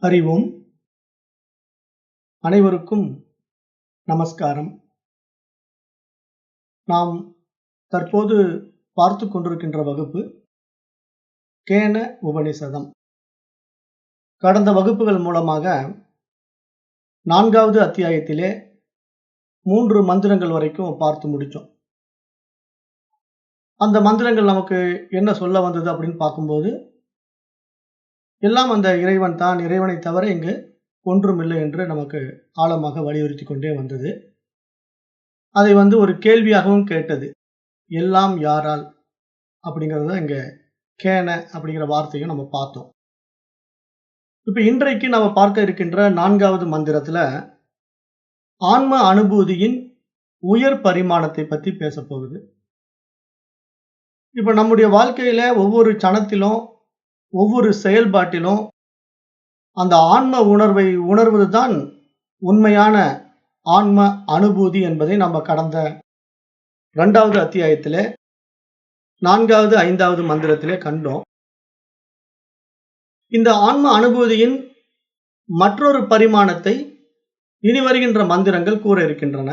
அறிவோம். அனைவருக்கும் நமஸ்காரம். நாம் தற்போது பார்த்து கொண்டிருக்கின்ற வகுப்பு கேன உபநிஷதம். கடந்த வகுப்புகள் மூலமாக 4வது அத்தியாயத்திலே 3 மந்திரங்கள் வரைக்கும் பார்த்து முடித்தோம். அந்த மந்திரங்கள் நமக்கு என்ன சொல்ல வந்தது அப்படின்னு பார்க்கும்போது, எல்லாம் அந்த இறைவன் தான், இறைவனை தவிர இங்கு ஒன்றுமில்லை என்று நமக்கு ஆழமாக வலியுறுத்தி கொண்டே வந்தது. அதை ஒரு கேள்வியாகவும் கேட்டது. எல்லாம் யாரால் அப்படிங்கிறத இங்க கேன அப்படிங்கிற வார்த்தையும் நம்ம பார்த்தோம். இப்ப இன்றைக்கு நம்ம பார்க்க இருக்கின்ற 4வது மந்திரத்துல ஆன்ம அனுபூதியின் உயர் பரிமாணத்தை பத்தி பேச போகுது. இப்ப நம்முடைய வாழ்க்கையில ஒவ்வொரு கணத்திலும் ஒவ்வொரு செயல்பாட்டிலும் அந்த ஆன்ம உணர்வை உணர்வதுதான் உண்மையான ஆன்ம அனுபூதி என்பதை நம்ம கடந்த 2வது அத்தியாயத்திலே 4வது 5வது மந்திரத்திலே கண்டோம். இந்த ஆன்ம அனுபூதியின் மற்றொரு பரிமாணத்தை இனி வருகின்ற மந்திரங்கள் கூற இருக்கின்றன.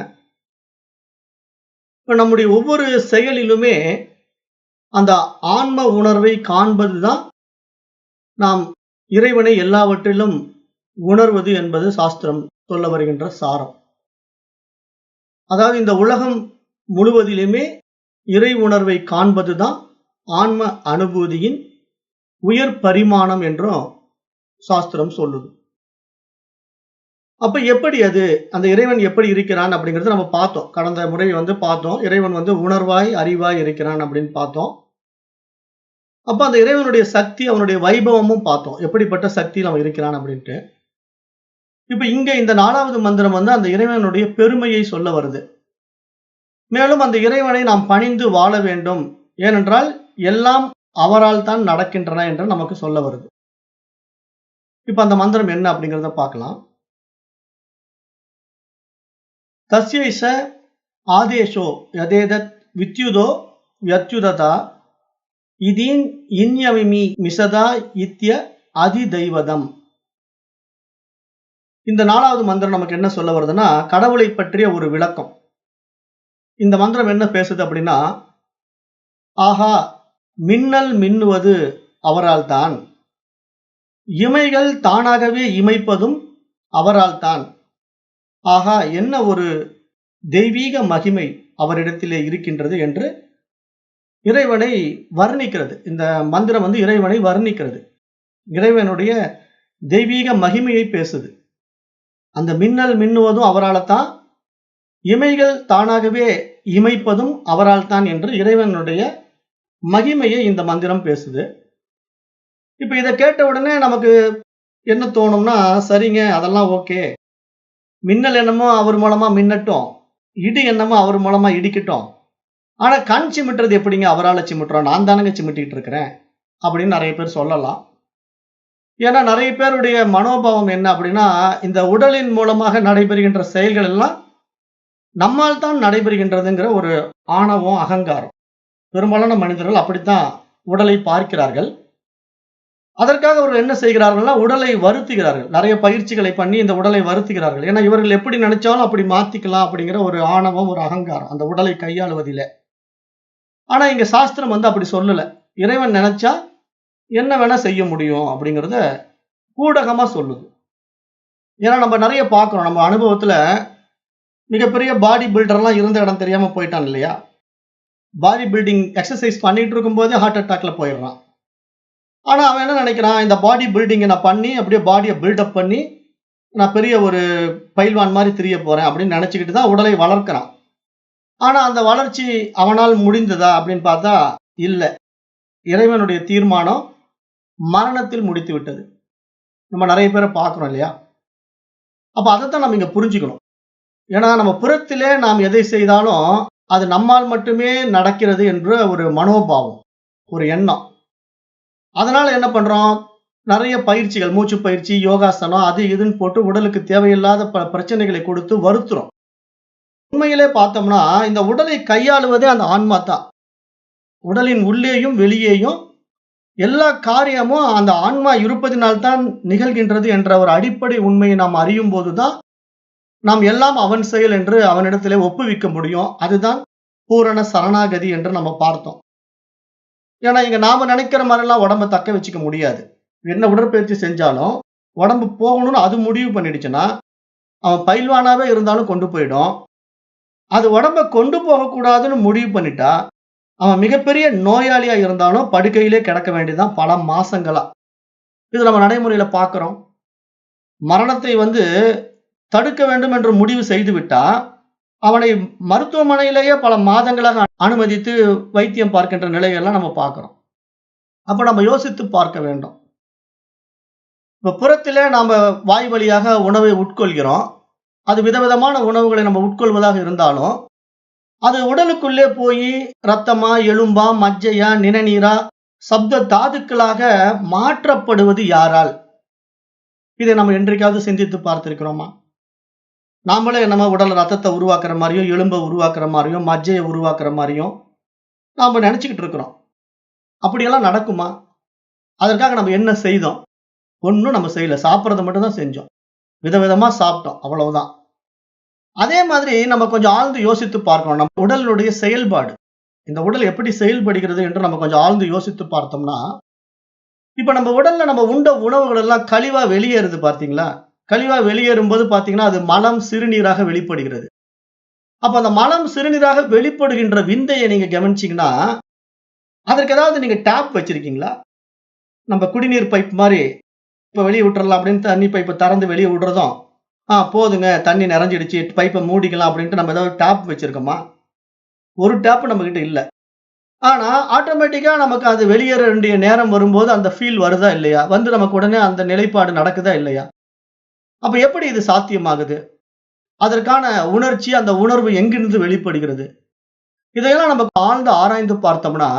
இப்ப நம்முடைய ஒவ்வொரு செயலிலுமே அந்த ஆன்ம உணர்வை காண்பதுதான் நாம் இறைவனை எல்லாவற்றிலும் உணர்வது என்பது சாஸ்திரம் சொல்ல வருகின்ற சாரம். அதாவது இந்த உலகம் முழுவதிலுமே இறை உணர்வை காண்பதுதான் ஆன்ம அனுபூதியின் உயர் பரிமாணம் என்றும் சாஸ்திரம் சொல்லுது. அப்ப எப்படி அது அந்த இறைவன் எப்படி இருக்கிறான் அப்படிங்கறத நம்ம பார்த்தோம். கடந்த முறை பார்த்தோம். இறைவன் உணர்வாய் அறிவாய் இருக்கிறான் அப்படின்னு பார்த்தோம். அப்ப அந்த இறைவனுடைய சக்தி, அவனுடைய வைபவமும் பார்த்தோம். எப்படிப்பட்ட சக்தியில் அவன் இருக்கிறான் அப்படின்ட்டு. இப்ப இங்க இந்த 4வது மந்திரம் அந்த இறைவனுடைய பெருமையை சொல்ல வருது. மேலும் அந்த இறைவனை நாம் பணிந்து வாழ வேண்டும், ஏனென்றால் எல்லாம் அவரால் தான் நடக்கின்றன என்று நமக்கு சொல்ல வருது. இப்ப அந்த மந்திரம் என்ன அப்படிங்கிறத பார்க்கலாம். தஸ்யைஷ ஆதேஷோ யதேதத் வித்யுதோ வ்யத்யுததா இதீன் இன்யமிமி மிசதா இத்ய அதிதைவதம். இந்த 4வது மந்திரம் நமக்கு என்ன சொல்ல வருதுன்னா, கடவுளை பற்றிய ஒரு விளக்கம். இந்த மந்திரம் என்ன பேசுது அப்படின்னா, ஆஹா, மின்னல் மின்னுவது அவரால் தான், இமைகள் தானாகவே இமைப்பதும் அவரால் தான். ஆஹா, என்ன ஒரு தெய்வீக மகிமை அவரிடத்திலே இருக்கின்றது என்று இறைவனை வர்ணிக்கிறது. இந்த மந்திரம் இறைவனை வர்ணிக்கிறது. இறைவனுடைய தெய்வீக மகிமையை பேசுது. அந்த மின்னல் மின்னுவதும் அவரால் தான், இமைகள் தானாகவே இமைப்பதும் அவரால் தான் என்று இறைவனுடைய மகிமையை இந்த மந்திரம் பேசுது. இப்ப இதை கேட்ட உடனே நமக்கு என்ன தோணும்னா, சரிங்க, அதெல்லாம் ஓகே, மின்னல் என்னமோ அவர் மூலமா மின்னட்டும், இடி என்னமோ அவர் மூலமா இடிக்கட்டும், ஆனா கண் சிமிட்டுறது எப்படிங்க அவரால் சிமிட்டுறோம், நான் தானங்க சிமிட்டிட்டு இருக்கிறேன் அப்படின்னு நிறைய பேர் சொல்லலாம். ஏன்னா நிறைய பேருடைய மனோபாவம் என்ன அப்படின்னா, இந்த உடலின் மூலமாக நடைபெறுகின்ற செயல்கள் எல்லாம் நம்மால் தான் நடைபெறுகின்றதுங்கிற ஒரு ஆணவம், அகங்காரம். பெரும்பாலான மனிதர்கள் அப்படித்தான் உடலை பார்க்கிறார்கள். அதற்காக அவர்கள் என்ன செய்கிறார்கள்னா, உடலை வருத்துகிறார்கள். நிறைய பயிற்சிகளை பண்ணி இந்த உடலை வருத்துகிறார்கள். ஏன்னா இவர்கள் எப்படி நினைச்சாலும் அப்படி மாத்திக்கலாம் அப்படிங்கிற ஒரு ஆணவம், ஒரு அகங்காரம் அந்த உடலை கையாளுவதில்லை. ஆனா இங்க சாஸ்திரம் அப்படி சொல்லல. இறைவன் நினைச்சா என்ன வேணா செய்ய முடியும் அப்படிங்கிறத கூடகமா சொல்லுது. ஏன்னா நம்ம நிறைய பார்க்கிறோம், நம்ம அனுபவத்துல மிகப்பெரிய பாடி பில்டர்லாம் இருந்த இடம் தெரியாம போயிட்டான் இல்லையா? பாடி பில்டிங் எக்ஸசைஸ் பண்ணிட்டு இருக்கும் போதே ஹார்ட் அட்டாக்ல போயிடுறான். ஆனா அவன் என்ன நினைக்கிறான், இந்த பாடி பில்டிங்கை நான் பண்ணி அப்படியே பாடியை பில்டப் பண்ணி நான் பெரிய ஒரு பைல்வான் மாதிரி திரிய போறேன் அப்படின்னு நினைச்சுக்கிட்டு தான் உடலை வளர்க்கிறான். ஆனா அந்த வளர்ச்சி அவனால் முடிந்ததா அப்படின்னு பார்த்தா இல்ல. இறைவனுடைய தீர்மானம் மரணத்தில் முடித்து விட்டது. நம்ம நிறைய பேரை பார்க்கிறோம் இல்லையா? அப்ப அதைத்தான் நம்ம இங்க புரிஞ்சுக்கணும். ஏன்னா நம்ம புறத்திலே நாம் எதை செய்தாலும் அது நம்மால் மட்டுமே நடக்கிறது என்ற ஒரு மனோபாவம், ஒரு எண்ணம். அதனால என்ன பண்றோம், நிறைய பயிற்சிகள், மூச்சு பயிற்சி, யோகாசனம், அது இதுன்னு போட்டு உடலுக்கு தேவையில்லாத பிரச்சனைகளை கொடுத்து வருத்துறோம். உண்மையிலே பார்த்தோம்னா இந்த உடலை கையாளுவதே அந்த ஆன்மா தான். உடலின் உள்ளேயும் வெளியேயும் எல்லா காரியமும் அந்த ஆன்மா இருப்பதினால்தான் நிகழ்கின்றது என்ற ஒரு அடிப்படை உண்மையை நாம் அறியும் போதுதான் நாம் எல்லாம் அவன் செயல் என்று அவனிடத்திலே ஒப்புவிக்க முடியும். அதுதான் பூரண சரணாகதி என்று நம்ம பார்த்தோம். ஏன்னா இங்க நாம நினைக்கிற மாதிரிலாம் உடம்ப தக்க வச்சுக்க முடியாது. என்ன உடற்பயிற்சி செஞ்சாலும் உடம்பு போகணும்னு அது முடிவு பண்ணிடுச்சுன்னா, அவன் பயில்வானாவே இருந்தாலும் கொண்டு போயிடும். அது உடம்ப கொண்டு போகக்கூடாதுன்னு முடிவு பண்ணிட்டா, அவன் மிகப்பெரிய நோயாளியா இருந்தாலும் படுக்கையிலே கிடக்க வேண்டியதுதான் பல மாசங்களா. இது நம்ம நடைமுறையில பார்க்கிறோம். மரணத்தை தடுக்க வேண்டும் என்று முடிவு செய்துவிட்டா, அவனை மருத்துவமனையிலேயே பல மாதங்களாக அனுமதித்து வைத்தியம் பார்க்கின்ற நிலையெல்லாம் நம்ம பார்க்கிறோம். அப்ப நம்ம யோசித்து பார்க்க வேண்டும். இப்ப புறத்திலே நாம வாய் வழியாக உணவை உட்கொள்கிறோம். அது விதவிதமான உணவுகளை நம்ம உட்கொள்வதாக இருந்தாலும், அது உடலுக்குள்ளே போய் ரத்தமா, எலும்பா, மஜ்ஜையா, நிணநீரா, சப்த தாதுக்களாக மாற்றப்படுவது யாரால்? இதை நம்ம என்றைக்காவது சிந்தித்து பார்த்திருக்கிறோமா? நாமளே நம்ம உடல் ரத்தத்தை உருவாக்குற மாதிரியும், எலும்பை உருவாக்குற மாதிரியும், மஜ்ஜையை உருவாக்குற மாதிரியும் நாம நினைச்சுக்கிட்டு இருக்கிறோம். அப்படியெல்லாம் நடக்குமா? அதற்காக நம்ம என்ன செய்தோம்? ஒண்ணும் நம்ம செய்யல. சாப்பிட்றத மட்டும் தான் செஞ்சோம். விதவிதமா சாப்பிட்டோம். அவ்வளவுதான். அதே மாதிரி நம்ம கொஞ்சம் ஆழ்ந்து யோசித்து பார்க்கணும். நம்ம உடலுடைய செயல்பாடு. இந்த உடல் எப்படி செயல்படுகிறது என்று நம்ம கொஞ்சம் ஆழ்ந்து யோசித்து பார்த்தோம்னா, இப்ப நம்ம உடல்ல நம்ம உண்ட உணவுகள் எல்லாம் கழிவா வெளியேறுது பார்த்தீங்களா? கழிவா வெளியேறும்போது பார்த்தீங்கன்னா, அது மலம், சிறுநீராக வெளிப்படுகிறது. அப்ப அந்த மலம், சிறுநீராக வெளிப்படுகின்ற விந்தையை நீங்க கவனிச்சீங்கன்னா, அதற்கு ஏதாவது நீங்க டேப் வச்சிருக்கீங்களா? நம்ம குடிநீர் பைப் மாரி இப்ப வெளிய விட்டுறலாம் அப்படின்னு தண்ணி பைப்பை திறந்து வெளிய விடுறதும், போதுங்க தண்ணி நிறைஞ்சிடுச்சு, பைப்பை மூடிக்கலாம் அப்படின்ட்டு நம்ம ஏதாவது டேப் வச்சிருக்கோமா? ஒரு டேப் நம்ம கிட்ட இல்ல. ஆனா ஆட்டோமேட்டிக்கா நமக்கு அது வெளியேற வேண்டிய நேரம் வரும்போது அந்த ஃபீல் வருதா இல்லையா? நமக்கு உடனே அந்த நிலைப்பாடு நடக்குதா இல்லையா? அப்ப எப்படி இது சாத்தியமாகுது? அதற்கான உணர்ச்சி, அந்த உணர்வு எங்கிருந்து வெளிப்படுகிறது? இதையெல்லாம் நம்ம ஆழ்ந்து ஆராய்ந்து பார்த்தோம்னா,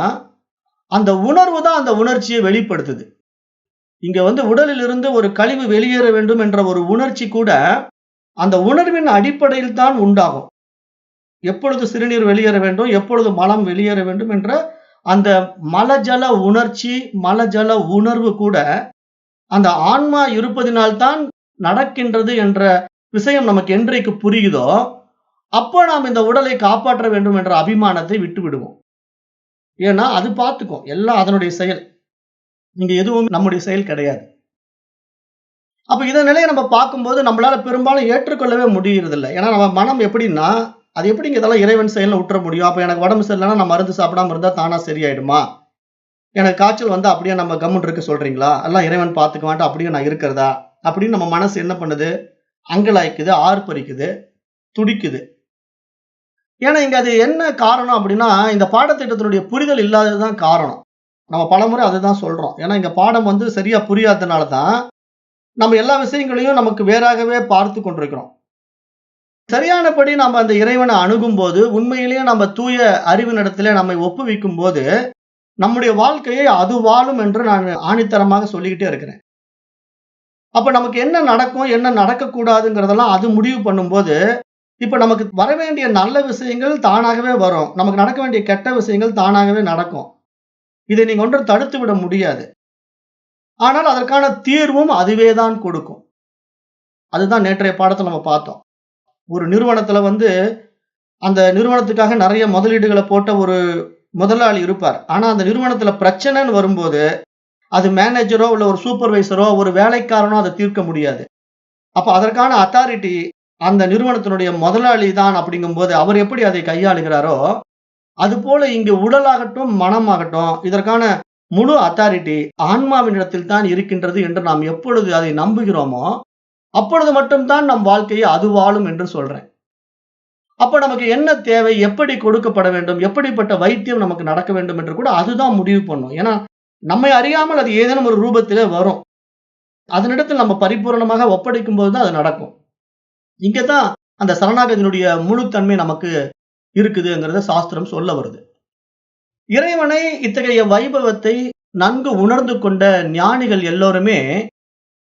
அந்த உணர்வு தான் அந்த உணர்ச்சியை வெளிப்படுத்துது. இங்க உடலில் இருந்து ஒரு கழிவு வெளியேற வேண்டும் என்ற ஒரு உணர்ச்சி கூட அந்த உணர்வின் அடிப்படையில் தான் உண்டாகும். எப்பொழுது சிறுநீர் வெளியேற வேண்டும், எப்பொழுது மலம் வெளியேற வேண்டும் என்ற அந்த மலஜல உணர்ச்சி, மலஜல உணர்வு கூட அந்த ஆன்மா இருப்பதினால்தான் நடக்கின்றது என்ற விஷயம் நமக்கு என்றைக்கு புரியுதோ, அப்போ நாம் இந்த உடலை காப்பாற்ற வேண்டும் என்ற அபிமானத்தை விட்டு விடுவோம். ஏன்னா அது பார்த்துக்கும். எல்லாம் அதனுடைய செயல். இங்க எதுவும் நம்முடைய செயல் கிடையாது. அப்ப இந்த நிலையை நம்ம பார்க்கும்போது நம்மளால பெரும்பாலும் ஏற்றுக்கொள்ளவே முடியறதில்ல. ஏன்னா நம்ம மனம் எப்படின்னா, அது எப்படிங்க இதெல்லாம் இறைவன் செயல்ல விட்டுற முடியும்? அப்ப எனக்கு உடம்பு சரியில்லைன்னா நான் மருந்து சாப்பிடாம இருந்தா தானா சரியாயிடுமா? எனக்கு காய்ச்சல் வந்தா அப்படியே நம்ம கம்முன்னு இருக்க சொல்றீங்களா? எல்லாம் இறைவன் பார்த்துக்குவான்ட்டு அப்படியே நான் இருக்கிறதா? அப்படின்னு நம்ம மனசு என்ன பண்ணுது? அங்கலாய்க்குது, ஆர்ப்பரிக்குது, துடிக்குது. ஏன்னா இங்க அது என்ன காரணம் அப்படின்னா, இந்த பாடத்திட்டத்தினுடைய புரிதல் இல்லாததுதான் காரணம். நம்ம பலமுறை அதுதான் சொல்றோம். ஏன்னா இங்க பாடம் சரியா புரியாததுனால தான், நம்ம எல்லா விஷயங்களையும் நமக்கு வேறாகவே பார்த்து கொண்டிருக்கிறோம். சரியானபடி நாம அந்த இறைவனை அணுகும்போது, உண்மையிலேயே நம்ம தூய அறிவினிடத்திலே நம்மை ஒப்புவிக்கும் போது, நம்முடைய வாழ்க்கையை அது வாழும் என்று நான் ஆணித்தரமாக சொல்லிக்கிட்டே இருக்கிறேன். அப்ப நமக்கு என்ன நடக்கும், என்ன நடக்கக்கூடாதுங்கிறதெல்லாம் அது முடிவு பண்ணும்போது, இப்ப நமக்கு வரவேண்டிய நல்ல விஷயங்கள் தானாகவே வரும். நமக்கு நடக்க வேண்டிய கெட்ட விஷயங்கள் தானாகவே நடக்கும். இதை நீங்க ஒன்றும் தடுத்து விட முடியாது. ஆனால் அதற்கான தீர்வும் அதுவே தான் கொடுக்கும். அதுதான் நேற்றைய பாடத்துல நம்ம பார்த்தோம். ஒரு நிறுவனத்துல அந்த நிறுவனத்துக்காக நிறைய முதலீடுகளை போட்ட ஒரு முதலாளி இருப்பார். ஆனா அந்த நிறுவனத்துல பிரச்சனைன்னு வரும்போது, அது மேனேஜரோ இல்ல ஒரு சூப்பர்வைசரோ ஒரு வேலைக்காரனோ அதை தீர்க்க முடியாது. அப்ப அதற்கான அத்தாரிட்டி அந்த நிறுவனத்தினுடைய முதலாளி தான் அப்படிங்கும்போது, அவர் எப்படி அதை கையாளுகிறாரோ, அதுபோல இங்கு உடலாகட்டும், மனமாகட்டும் இதற்கான முழு அத்தாரிட்டி ஆன்மாவினிடத்தில் தான் இருக்கின்றது என்று நாம் எப்பொழுது அதை நம்புகிறோமோ, அப்பொழுது மட்டும்தான் நம் வாழ்க்கையை அது வாழும் என்று சொல்றேன். அப்ப நமக்கு என்ன தேவை, எப்படி கொடுக்கப்பட வேண்டும், எப்படிப்பட்ட வைத்தியம் நமக்கு நடக்க வேண்டும் என்று கூட அதுதான் முடிவு பண்ணும். ஏன்னா நம்மை அறியாமல் அது ஏதேனும் ஒரு ரூபத்திலே வரும். அதனிடத்தில் நம்ம பரிபூரணமாக ஒப்படைக்கும் போது தான் அது நடக்கும். இங்கதான் அந்த சரணாகதியினுடைய முழுத்தன்மை நமக்கு இருக்குதுங்கிறத சாஸ்திரம் சொல்ல வருது. இறைவனை இத்தகைய வைபவத்தை நன்கு உணர்ந்து கொண்ட ஞானிகள் எல்லோருமே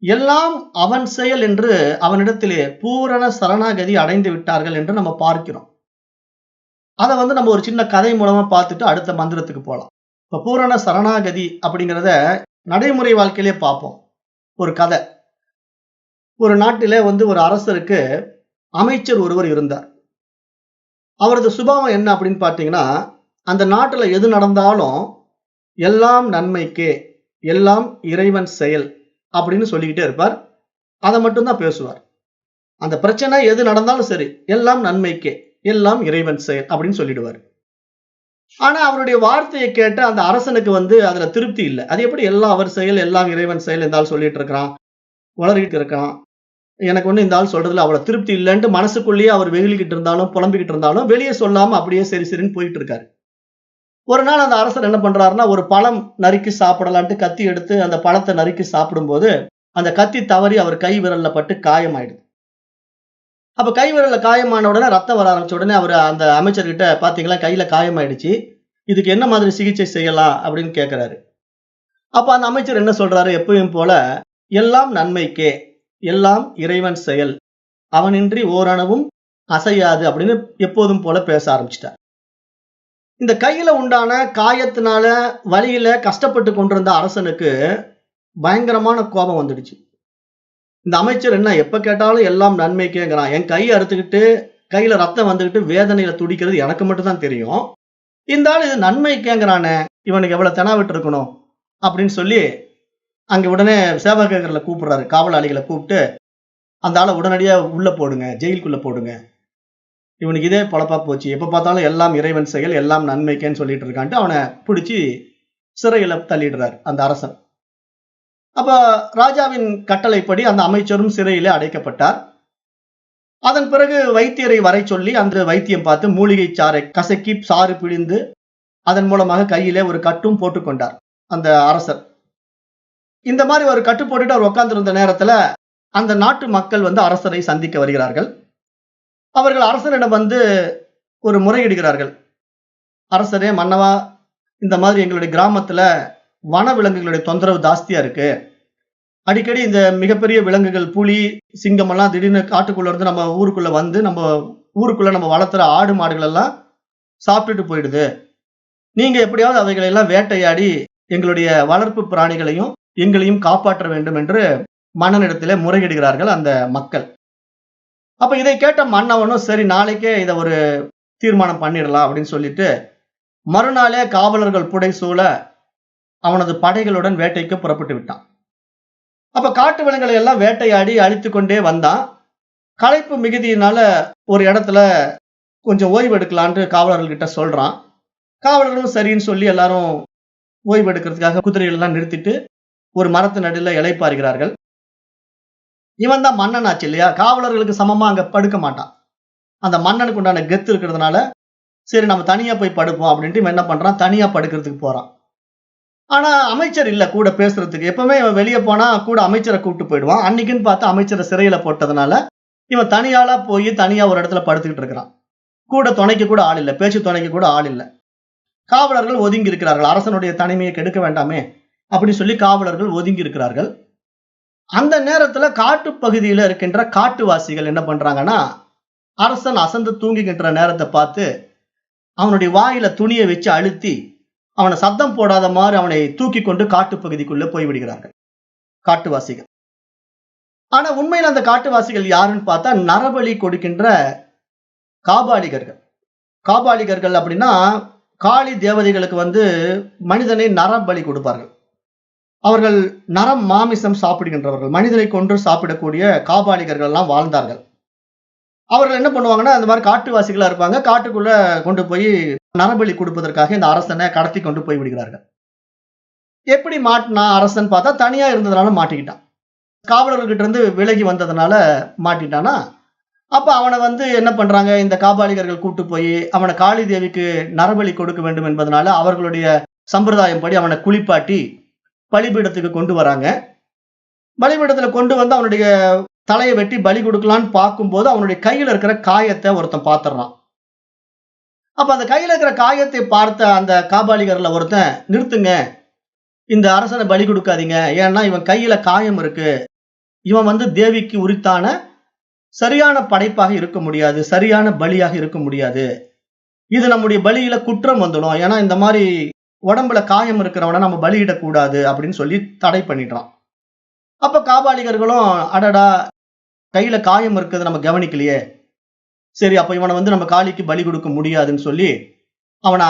எல்லாம் அவன் செயல் என்று அவனிடத்திலே பூரண சரணாகதி அடைந்து விட்டார்கள் என்று நம்ம பார்க்கிறோம். அதை நம்ம ஒரு சின்ன கதை மூலமா பார்த்துட்டு அடுத்த மந்திரத்துக்கு போலாம். இப்ப பூரண சரணாகதி அப்படிங்கிறத நடைமுறை வாழ்க்கையிலே பார்ப்போம். ஒரு கதை. ஒரு நாட்டிலே ஒரு அரசருக்கு அமைச்சர் ஒருவர் இருந்தார். அவரது சுபாவம் என்ன அப்படின்னு பார்த்தீங்கன்னா, அந்த நாட்டுல எது நடந்தாலும் எல்லாம் நன்மைக்கே, எல்லாம் இறைவன் செயல் அப்படின்னு சொல்லிக்கிட்டே இருப்பார். அதை மட்டும் தான் பேசுவார். அந்த பிரச்சனை எது நடந்தாலும் சரி, எல்லாம் நன்மைக்கே, எல்லாம் இறைவன் செயல் அப்படின்னு சொல்லிடுவார். ஆனா அவருடைய வார்த்தையை கேட்ட அந்த அரசனுக்கு அதுல திருப்தி இல்லை. அது எப்படி எல்லாம் அவர் செயல், எல்லாம் இறைவன் செயல் இந்த ஆள் சொல்லிட்டு இருக்கிறான், உளறிட்டு இருக்கான். எனக்கு இந்த ஆள் சொல்றதுல அவ்வளவு திருப்தி இல்லைன்ட்டு மனசுக்குள்ளேயே அவர் வெகுளிக்கிட்டு இருந்தாலும் புலம்பிக்கிட்டு இருந்தாலும் வெளியே சொல்லாம அப்படியே சரி சரின்னு போயிட்டு இருக்காரு. ஒரு நாள் அந்த அரசர் என்ன பண்றாருன்னா, ஒரு பழம் நறுக்கி சாப்பிடலான்ட்டு கத்தி எடுத்து அந்த பழத்தை நறுக்கி சாப்பிடும்போது அந்த கத்தி தவறி அவர் கை விரல்ல பட்டு காயமாயிடுது. அப்ப கை விரல்ல காயமான உடனே ரத்தம் வர ஆரம்பிச்ச உடனே அவர் அந்த அமைச்சர்கிட்ட, பாத்தீங்களா கையில காயமாயிடுச்சு, இதுக்கு என்ன மாதிரி சிகிச்சை செய்யலாம் அப்படின்னு கேட்கிறாரு. அப்ப அந்த அமைச்சர் என்ன சொல்றாரு, எப்பயும் போல எல்லாம் நன்மைக்கே, எல்லாம் இறைவன் செயல், அவனின்றி ஓரணுவும் அசையாது அப்படின்னு எப்போதும் போல பேச ஆரம்பிச்சிட்டார். இந்த கையில உண்டான காயத்தினால வலியில கஷ்டப்பட்டு கொண்டிருந்த அரசனுக்கு பயங்கரமான கோபம் வந்துடுச்சு. இந்த அமைச்சர் என்ன எப்ப கேட்டாலும் எல்லாம் நன்மைக்கேங்கிறான், என் கையை அறுத்துக்கிட்டு கையில ரத்தம் வந்துகிட்டு வேதனையில துடிக்கிறது எனக்கு மட்டும் தான் தெரியும், இந்த ஆள் இது நன்மைக்கேங்கிறானே, இவனுக்கு எவ்வளவு தெனாவிட்டு இருக்கணும் அப்படின்னு சொல்லி அங்க உடனே சேவகர்களை கூப்பிடுறாரு. காவலாளிகளை கூப்பிட்டு அந்த ஆளை உடனடியா உள்ள போடுங்க, ஜெயிலுக்குள்ள போடுங்க, இவனுக்கு இதே பொழப்பா போச்சு, எப்ப பார்த்தாலும் எல்லாம் இறைவன் செயல், எல்லாம் நன்மைக்கேன்னு சொல்லிட்டு இருக்கான்ட்டு அவனை பிடிச்சி சிறையில தள்ளிடுறாரு அந்த அரசன். அப்ப ராஜாவின் கட்டளைப்படி அந்த அமைச்சரும் சிறையிலே அடைக்கப்பட்டார். அதன் பிறகு வைத்தியரை வரை சொல்லி அந்த வைத்தியம் பார்த்து மூலிகை சாறை கசக்கி சாறு பிழிந்து அதன் மூலமாக கையிலே ஒரு கட்டும் போட்டுக்கொண்டார் அந்த அரசர். இந்த மாதிரி ஒரு கட்டு போட்டுட்டு அவர் உட்கார்ந்திருந்த நேரத்துல அந்த நாட்டு மக்கள் அரசரை சந்திக்க வருகிறார்கள். அவர்கள் அரசரிடம் ஒரு முறையிடுகிறார்கள். அரசரே, மன்னவா, இந்த மாதிரி எங்களுடைய கிராமத்துல வன விலங்குகளுடைய தொந்தரவு ஜாஸ்தியா இருக்கு. அடிக்கடி இந்த மிகப்பெரிய விலங்குகள் புலி, சிங்கம் எல்லாம் திடீர்னு காட்டுக்குள்ள இருந்து நம்ம ஊருக்குள்ள நம்ம ஊருக்குள்ள நம்ம வளர்த்துற ஆடு மாடுகள் எல்லாம் சாப்பிட்டுட்டு போயிடுது. நீங்க எப்படியாவது அவைகளை எல்லாம் வேட்டையாடி எங்களுடைய வளர்ப்பு பிராணிகளையும் எங்களையும் காப்பாற்ற வேண்டும் என்று மன்னனிடத்திலே முறையிடுகிறார்கள் அந்த மக்கள். அப்ப இதை கேட்ட மன்னவனும் சரி, நாளைக்கே இதை ஒரு தீர்மானம் பண்ணிடலாம் அப்படின்னு சொல்லிட்டு மறுநாளே காவலர்கள் புடைசூழ அவனது படைகளுடன் வேட்டைக்கு புறப்பட்டு விட்டான். அப்ப காட்டு விலங்குகளை எல்லாம் வேட்டையாடி அழித்து கொண்டே வந்தான். களைப்பு மிகுதியினால ஒரு இடத்துல கொஞ்சம் ஓய்வு எடுக்கலான்ட்டு காவலர்கள் கிட்ட சொல்றான். காவலர்களும் சரின்னு சொல்லி எல்லாரும் ஓய்வு எடுக்கிறதுக்காக குதிரைகள் எல்லாம் நிறுத்திட்டு ஒரு மரத்து நடுல இளைப்பாறுகிறார்கள். இவன் தான் மன்னன் ஆச்சு இல்லையா, காவலர்களுக்கு சமமா அங்க படுக்க மாட்டான். அந்த மன்னனுக்கு உண்டான கெத்து இருக்கிறதுனால சரி நம்ம தனியா போய் படுப்போம் அப்படின்ட்டு இவன் என்ன பண்றான், தனியா படுக்கிறதுக்கு போறான். ஆனா அமைச்சர் இல்ல கூட பேசுறதுக்கு. எப்பவுமே இவன் வெளியே போனா கூட அமைச்சரை கூப்பிட்டு போயிடுவான். அன்னைக்குன்னு பார்த்து அமைச்சரை சிறையில போட்டதுனால இவன் தனியாளா போய் தனியா ஒரு இடத்துல படுத்துக்கிட்டு இருக்கிறான். கூட துணைக்கு கூட ஆள் இல்லை, பேச்சு துணைக்கு கூட ஆள் இல்லை. காவலர்கள் ஒதுங்கி இருக்கிறார்கள். அரசனுடைய தனிமையை கெடுக்க வேண்டாமே அப்படின்னு சொல்லி காவலர்கள் ஒதுங்கி இருக்கிறார்கள். அந்த நேரத்துல காட்டு பகுதியில இருக்கின்ற காட்டுவாசிகள் என்ன பண்றாங்கன்னா, அரசன் அசந்து தூங்குகின்ற நேரத்தை பார்த்து அவனுடைய வாயில துணியை வச்சு அழுத்தி அவனை சத்தம் போடாத மாதிரி அவனை தூக்கி கொண்டு காட்டு பகுதிக்குள்ள போய்விடுகிறார்கள் காட்டுவாசிகள். ஆனா உண்மையில் அந்த காட்டுவாசிகள் யாருன்னு பார்த்தா நரபலி கொடுக்கின்ற காபாலிகர்கள். காபாலிகர்கள் அப்படின்னா காளி தேவதைகளுக்கு மனிதனை நரபலி கொடுப்பார்கள். அவர்கள் நரம் மாமிசம் சாப்பிடுகின்றவர்கள், மனிதனை கொன்று சாப்பிடக்கூடிய காபாலிகர்கள் எல்லாம் வாழ்ந்தார்கள். அவர்கள் என்ன பண்ணுவாங்கன்னா, அந்த மாதிரி காட்டுவாசிகளா இருப்பாங்க, காட்டுக்குள்ள கொண்டு போய் நரபலி கொடுப்பதற்காக இந்த அரசனை கடத்தி கொண்டு போய் விடுகிறார்கள். எப்படி மாட்டினா அரசன் பார்த்தா தனியா இருந்ததுனால மாட்டிக்கிட்டான். காவலர்கிட்ட இருந்து விலகி வந்ததுனால மாட்டிட்டானா. அப்ப அவனை என்ன பண்றாங்க, இந்த காபாலிகர்கள் கூட்டு போய் அவனை காளி தேவிக்கு நரபலி கொடுக்க வேண்டும் என்பதனால அவர்களுடைய சம்பிரதாயம் படி அவனை குளிப்பாட்டி பலிபீடத்துக்கு கொண்டு வராங்க. பலிபீடத்துல கொண்டு வந்து அவனுடைய தலையை வெட்டி பலி கொடுக்கலான்னு பார்க்கும்போது அவனுடைய கையில இருக்கிற காயத்தை ஒருத்தன் பார்த்துறான். அப்ப அந்த கையில இருக்கிற காயத்தை பார்த்த அந்த காபாலிகர்ல ஒருத்தன், நிறுத்துங்க, இந்த அரசனை பலி கொடுக்காதீங்க, ஏன்னா இவன் கையில காயம் இருக்கு, இவன் தேவிக்கு உரித்தான சரியான படைப்பாக இருக்க முடியாது, சரியான பலியாக இருக்க முடியாது, இது நம்முடைய பலியில குற்றம் வந்துடும், ஏன்னா இந்த மாதிரி உடம்புல காயம் இருக்கிறவனை நம்ம பலியிடக்கூடாது அப்படின்னு சொல்லி தடை பண்ணிடுறான். அப்ப காபாலிகர்களும் அடடா கையில காயம் இருக்கிறது நம்ம கவனிக்கலையே, சரி அப்ப இவனை நம்ம காளிக்கு பலி கொடுக்க முடியாதுன்னு சொல்லி அவனை